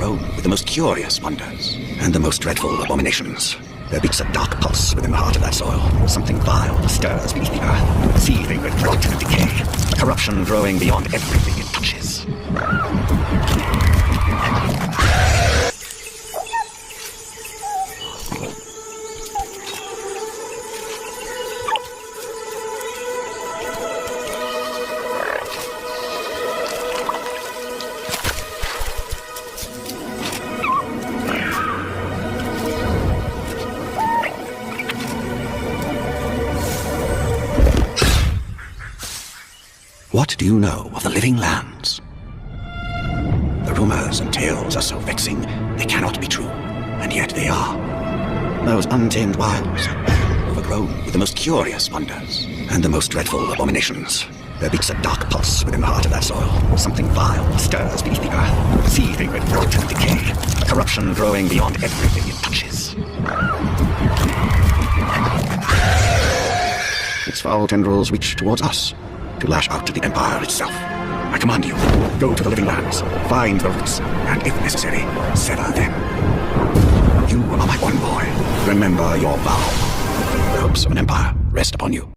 overgrown with the most curious wonders and the most dreadful abominations. There beats a dark pulse within the heart of that soil. Something vile stirs beneath the earth, seething with rot and decay, a corruption growing beyond everything it touches. What do you know of the living lands? The rumors and tales are so vexing, they cannot be true, and yet they are. Those untamed wilds, overgrown with the most curious wonders and the most dreadful abominations. There beats a dark pulse within the heart of that soil. Something vile stirs beneath the earth, seething with rot and decay, a corruption growing beyond everything it touches. Its foul tendrils reach towards us, to lash out at the Empire itself. I command you, go to the living lands, find the roots, and if necessary, sever them. You are my one boy. Remember your vow. The hopes of an empire rest upon you.